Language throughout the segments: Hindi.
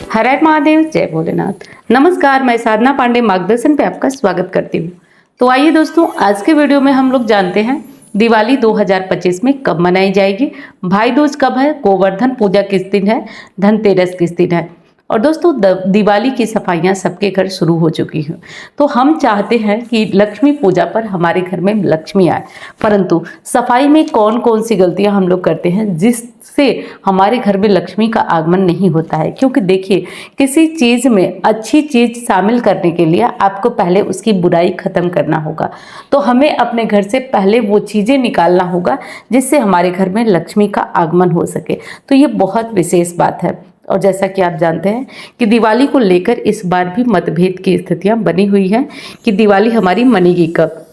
हर हर महादेव, जय भोलेनाथ। नमस्कार, मैं साधना पांडे मार्गदर्शन पे आपका स्वागत करती हूँ। तो आइए दोस्तों, आज के वीडियो में हम लोग जानते हैं दिवाली 2025 में कब मनाई जाएगी, भाई दूज कब है, गोवर्धन पूजा किस दिन है, धनतेरस किस दिन है। और दोस्तों, दिवाली की सफाइयाँ सबके घर शुरू हो चुकी हैं। तो हम चाहते हैं कि लक्ष्मी पूजा पर हमारे घर में लक्ष्मी आए, परंतु सफाई में कौन कौन सी गलतियां हम लोग करते हैं जिससे हमारे घर में लक्ष्मी का आगमन नहीं होता है। क्योंकि देखिए, किसी चीज़ में अच्छी चीज़ शामिल करने के लिए आपको पहले उसकी बुराई खत्म करना होगा। तो हमें अपने घर से पहले वो चीज़ें निकालना होगा जिससे हमारे घर में लक्ष्मी का आगमन हो सके। तो ये बहुत विशेष बात है। और जैसा कि आप जानते हैं कि दिवाली को लेकर इस बार भी मतभेद की स्थितियां बनी हुई हैं कि दिवाली हमारी मनेगी कब।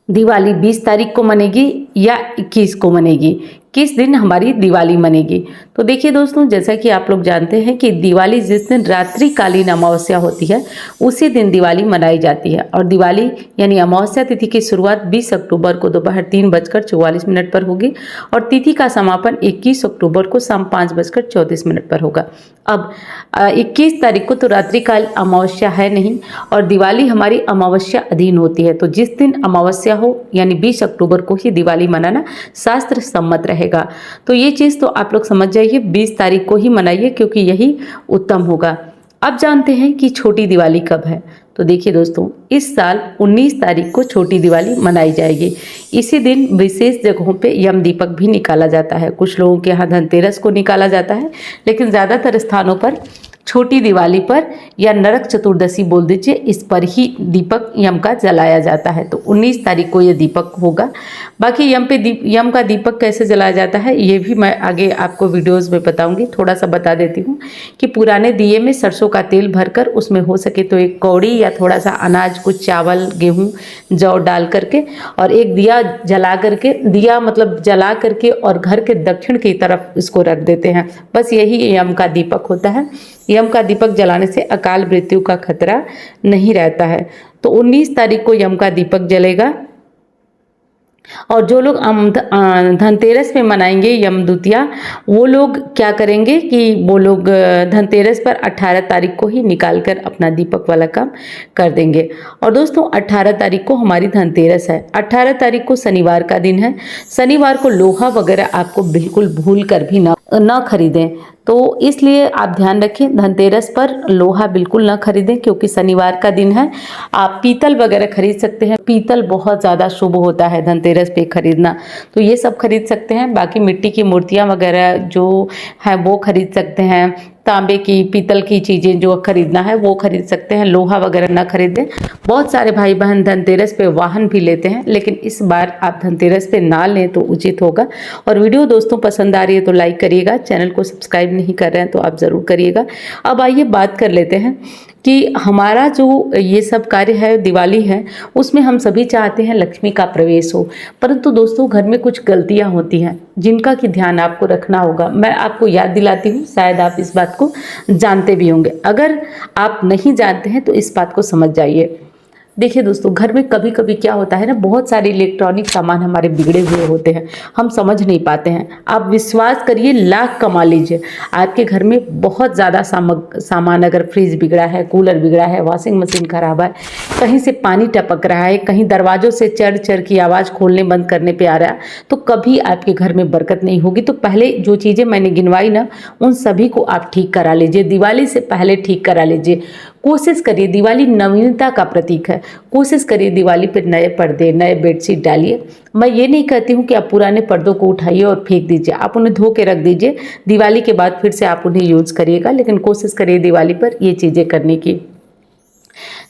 दिवाली 20 तारीख को मनेगी या 21 को मनेगी, किस दिन हमारी दिवाली मनेगी। तो देखिए दोस्तों, जैसा कि आप लोग जानते हैं कि दिवाली जिस दिन रात्रिकालीन अमावस्या होती है उसी दिन दिवाली मनाई जाती है। और दिवाली यानी अमावस्या तिथि की शुरुआत 20 अक्टूबर को दोपहर 3:44 पर होगी और तिथि का समापन 21 अक्टूबर को शाम 5:34 पर होगा। अब 21 तारीख को तो रात्रिकाल अमावस्या है नहीं और दिवाली हमारी अमावस्या अधीन होती है। तो जिस दिन अमावस्या हो यानी 20 अक्टूबर को ही दिवाली मनाना शास्त्र सम्मत रहेगा। तो ये चीज़ तो आप लोग समझ जाइए, 20 तारीख को ही मनाइए क्योंकि यही उत्तम होगा। अब जानते हैं कि छोटी दिवाली कब है। तो देखिए दोस्तों, इस साल 19 तारीख को छोटी दिवाली मनाई जाएगी। इसी दिन विशेष जगहों पे यम दीपक भी निकाला जाता है। कुछ लोगों के यहाँ धनतेरस को निकाला जाता है, लेकिन ज़्यादातर स्थानों पर छोटी दिवाली पर या नरक चतुर्दशी बोल दीजिए, इस पर ही दीपक यम का जलाया जाता है। तो 19 तारीख को ये दीपक होगा। बाकी यम का दीपक कैसे जलाया जाता है ये भी मैं आगे आपको वीडियोस में बताऊंगी। थोड़ा सा बता देती हूँ कि पुराने दिए में सरसों का तेल भरकर उसमें हो सके तो एक कौड़ी या थोड़ा सा अनाज, कुछ चावल, गेहूँ, जौ डाल करके और एक दिया जला करके, दिया मतलब जला करके और घर के दक्षिण की तरफ इसको रख देते हैं। बस यही यम का दीपक होता है। यम का दीपक जलाने से अकाल मृत्यु का खतरा नहीं रहता है। तो 19 तारीख को यम का दीपक जलेगा। और जो लोग धनतेरस पे मनाएंगे यम द्वितीया, वो लोग क्या करेंगे कि वो लोग धनतेरस पर 18 तारीख को ही निकाल कर अपना दीपक वाला काम कर देंगे। और दोस्तों, 18 तारीख को हमारी धनतेरस है। 18 तारीख को शनिवार का दिन है। शनिवार को लोहा वगैरह आपको बिल्कुल भूल कर भी ना खरीदें। तो इसलिए आप ध्यान रखें, धनतेरस पर लोहा बिल्कुल ना खरीदें क्योंकि शनिवार का दिन है। आप पीतल वगैरह खरीद सकते हैं। पीतल बहुत ज़्यादा शुभ होता है धनतेरस पे खरीदना, तो ये सब खरीद सकते हैं। बाकी मिट्टी की मूर्तियाँ वगैरह जो हैं वो खरीद सकते हैं। तांबे की, पीतल की चीज़ें जो खरीदना है वो खरीद सकते हैं। लोहा वगैरह ना खरीदें। बहुत सारे भाई बहन धनतेरस पे वाहन भी लेते हैं, लेकिन इस बार आप धनतेरस पे ना लें तो उचित होगा। और वीडियो दोस्तों पसंद आ रही है तो लाइक करिएगा, चैनल को सब्सक्राइब नहीं कर रहे हैं तो आप ज़रूर करिएगा। अब आइए बात कर लेते हैं कि हमारा जो ये सब कार्य है, दिवाली है, उसमें हम सभी चाहते हैं लक्ष्मी का प्रवेश हो, परंतु दोस्तों घर में कुछ गलतियां होती हैं जिनका कि ध्यान आपको रखना होगा। मैं आपको याद दिलाती हूँ, शायद आप इस बात को जानते भी होंगे। अगर आप नहीं जानते हैं तो इस बात को समझ जाइए। देखिए दोस्तों, घर में कभी कभी क्या होता है ना, बहुत सारे इलेक्ट्रॉनिक सामान हमारे बिगड़े हुए होते हैं, हम समझ नहीं पाते हैं। आप विश्वास करिए, लाख कमा लीजिए, आपके घर में बहुत ज़्यादा सामान, अगर फ्रिज बिगड़ा है, कूलर बिगड़ा है, वॉशिंग मशीन खराब है, कहीं से पानी टपक रहा है, कहीं दरवाजों से चढ़ चढ़ की आवाज़ खोलने बंद करने पे आ रहा है, तो कभी आपके घर में बरकत नहीं होगी। तो पहले जो चीज़ें मैंने गिनवाई ना, उन सभी को आप ठीक करा लीजिए, दिवाली से पहले ठीक करा लीजिए। कोशिश करिए, दिवाली नवीनता का प्रतीक है, कोशिश करिए दिवाली पर नए पर्दे, नए बेडशीट डालिए। मैं ये नहीं कहती हूँ कि आप पुराने पर्दों को उठाइए और फेंक दीजिए, आप उन्हें धो के रख दीजिए, दिवाली के बाद फिर से आप उन्हें यूज़ करिएगा, लेकिन कोशिश करिए दिवाली पर ये चीज़ें करने की।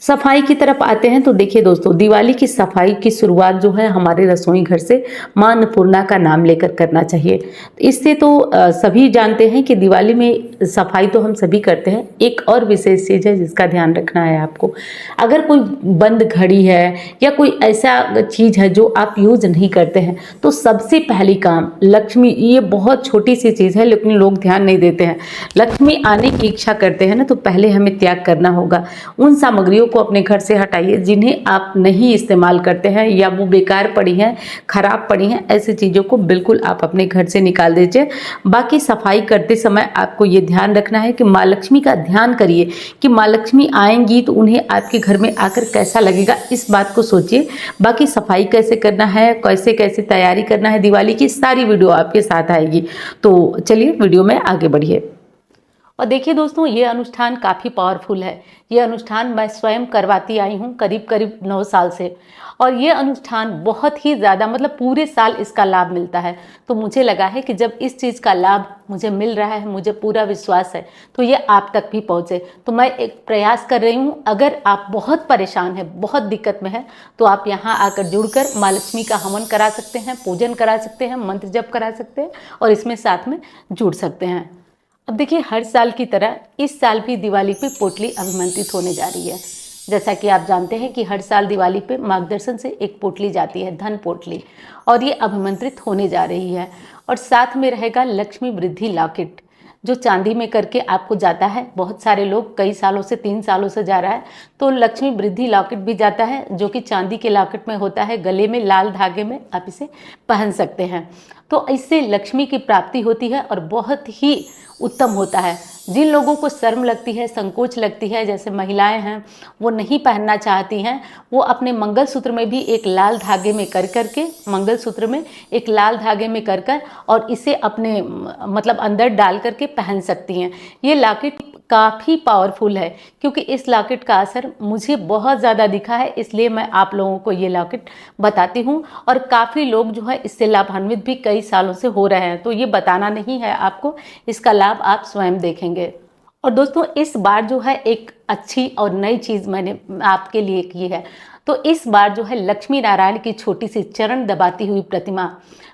सफाई की तरफ आते हैं तो देखिए दोस्तों, दिवाली की सफाई की शुरुआत जो है हमारे रसोई घर से मां अन्नपूर्णा का नाम लेकर करना चाहिए। इससे तो सभी जानते हैं कि दिवाली में सफाई तो हम सभी करते हैं। एक और विशेष चीज़ है जिसका ध्यान रखना है आपको। अगर कोई बंद घड़ी है या कोई ऐसा चीज़ है जो आप यूज नहीं करते हैं, तो सबसे पहली काम लक्ष्मी, ये बहुत छोटी सी चीज़ है लेकिन लोग ध्यान नहीं देते हैं। लक्ष्मी आने की इच्छा करते हैं ना, तो पहले हमें त्याग करना होगा। उन सामग्रियों को अपने घर से हटाइए जिन्हें आप नहीं इस्तेमाल करते हैं या वो बेकार पड़ी हैं, खराब पड़ी हैं, ऐसी चीज़ों को बिल्कुल आप अपने घर से निकाल दीजिए। बाकी सफाई करते समय आपको ये ध्यान रखना है कि माँ लक्ष्मी का ध्यान करिए कि माँ लक्ष्मी आएंगी तो उन्हें आपके घर में आकर कैसा लगेगा, इस बात को सोचिए। बाकी सफाई कैसे करना है, कैसे कैसे तैयारी करना है दिवाली की, सारी वीडियो आपके साथ आएगी। तो चलिए वीडियो में आगे बढ़िए। और देखिए दोस्तों, ये अनुष्ठान काफ़ी पावरफुल है। ये अनुष्ठान मैं स्वयं करवाती आई हूँ करीब करीब 9 साल से, और ये अनुष्ठान बहुत ही ज़्यादा मतलब पूरे साल इसका लाभ मिलता है। तो मुझे लगा है कि जब इस चीज़ का लाभ मुझे मिल रहा है, मुझे पूरा विश्वास है, तो ये आप तक भी पहुँचे। तो मैं एक प्रयास कर रही हूँ, अगर आप बहुत परेशान हैं, बहुत दिक्कत में हैं, तो आप यहाँ आकर जुड़कर माँ लक्ष्मी का हवन करा सकते हैं, पूजन करा सकते हैं, मंत्र जप करा सकते हैं और इसमें साथ में जुड़ सकते हैं। अब देखिए, हर साल की तरह इस साल भी दिवाली पे पोटली अभिमंत्रित होने जा रही है। जैसा कि आप जानते हैं कि हर साल दिवाली पे मार्गदर्शन से एक पोटली जाती है, धन पोटली, और ये अभिमंत्रित होने जा रही है। और साथ में रहेगा लक्ष्मी वृद्धि लॉकेट, जो चांदी में करके आपको जाता है। बहुत सारे लोग कई सालों से, 3 सालों से जा रहा है। तो लक्ष्मी वृद्धि लॉकेट भी जाता है, जो कि चांदी के लॉकेट में होता है, गले में लाल धागे में आप इसे पहन सकते हैं। तो इससे लक्ष्मी की प्राप्ति होती है और बहुत ही उत्तम होता है। जिन लोगों को शर्म लगती है, संकोच लगती है, जैसे महिलाएं हैं, वो नहीं पहनना चाहती हैं, वो अपने मंगलसूत्र में भी एक लाल धागे में कर करके, मंगलसूत्र में एक लाल धागे में कर कर और इसे अपने मतलब अंदर डाल करके पहन सकती हैं। ये लॉकेट काफ़ी पावरफुल है, क्योंकि इस लॉकेट का असर मुझे बहुत ज़्यादा दिखा है, इसलिए मैं आप लोगों को ये लॉकेट बताती हूँ। और काफ़ी लोग जो है इससे लाभान्वित भी कई सालों से हो रहे हैं। तो ये बताना नहीं है आपको, इसका लाभ आप स्वयं देखेंगे। और दोस्तों, इस बार जो है एक अच्छी और नई चीज़ मैंने आपके लिए की है। तो इस बार जो है लक्ष्मी नारायण की छोटी सी चरण दबाती हुई प्रतिमा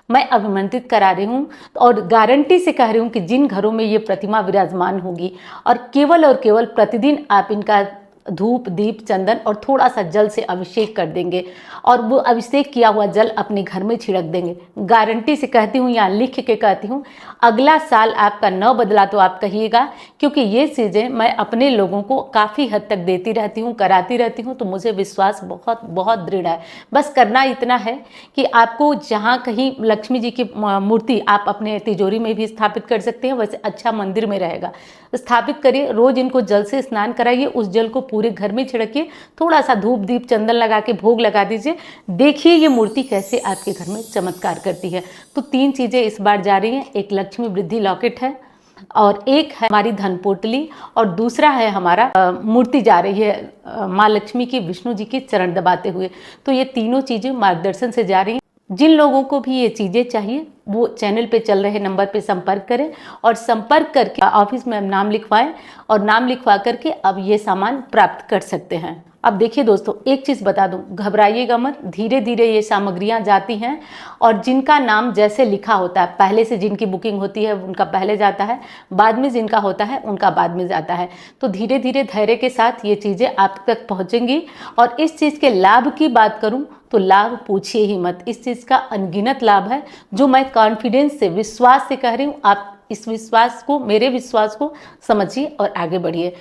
मैं अभिमंत्रित करा रही हूँ, और गारंटी से कह रही हूँ कि जिन घरों में ये प्रतिमा विराजमान होगी और केवल प्रतिदिन आप इनका धूप, दीप, चंदन और थोड़ा सा जल से अभिषेक कर देंगे, और वो अभिषेक किया हुआ जल अपने घर में छिड़क देंगे। गारंटी से कहती हूँ, यहाँ लिख के कहती हूँ, अगला साल आपका न बदला तो आप कहिएगा, क्योंकि ये चीज़ें मैं अपने लोगों को काफ़ी हद तक देती रहती हूँ, कराती रहती हूँ। तो मुझे विश्वास बहुत बहुत दृढ़ है। बस करना इतना है कि आपको जहाँ कहीं लक्ष्मी जी की मूर्ति आप अपने तिजोरी में भी स्थापित कर सकते हैं, वैसे अच्छा मंदिर में रहेगा, स्थापित करिए। रोज इनको जल से स्नान कराइए, उस जल को पूरे घर में छिड़किए, थोड़ा सा धूप, दीप, चंदन लगा के भोग लगा दीजिए। देखिए ये मूर्ति कैसे आपके घर में चमत्कार करती है। तो 3 चीज़ें इस बार जा रही हैं। एक लक्ष्मी वृद्धि लॉकेट है, और एक है हमारी धन पोटली, और दूसरा है हमारा मूर्ति जा रही है माँ लक्ष्मी की, विष्णु जी की चरण दबाते हुए। तो ये तीनों चीज़ें मार्गदर्शन से जा रही हैं। जिन लोगों को भी ये चीज़ें चाहिए वो चैनल पे चल रहे नंबर पे संपर्क करें, और संपर्क करके ऑफिस में नाम लिखवाएं, और नाम लिखवा करके अब ये सामान प्राप्त कर सकते हैं। अब देखिए दोस्तों, एक चीज़ बता दूं, घबराइएगा मत, धीरे धीरे ये सामग्रियां जाती हैं, और जिनका नाम जैसे लिखा होता है, पहले से जिनकी बुकिंग होती है उनका पहले जाता है, बाद में जिनका होता है उनका बाद में जाता है। तो धीरे धीरे धैर्य के साथ ये चीज़ें आप तक पहुँचेंगी। और इस चीज़ के लाभ की बात करूँ तो लाभ पूछिए ही मत, इस चीज़ का अनगिनत लाभ है, जो मैं कॉन्फिडेंस से, विश्वास से कह रही हूँ। आप इस विश्वास को, मेरे विश्वास को समझिए और आगे बढ़िए।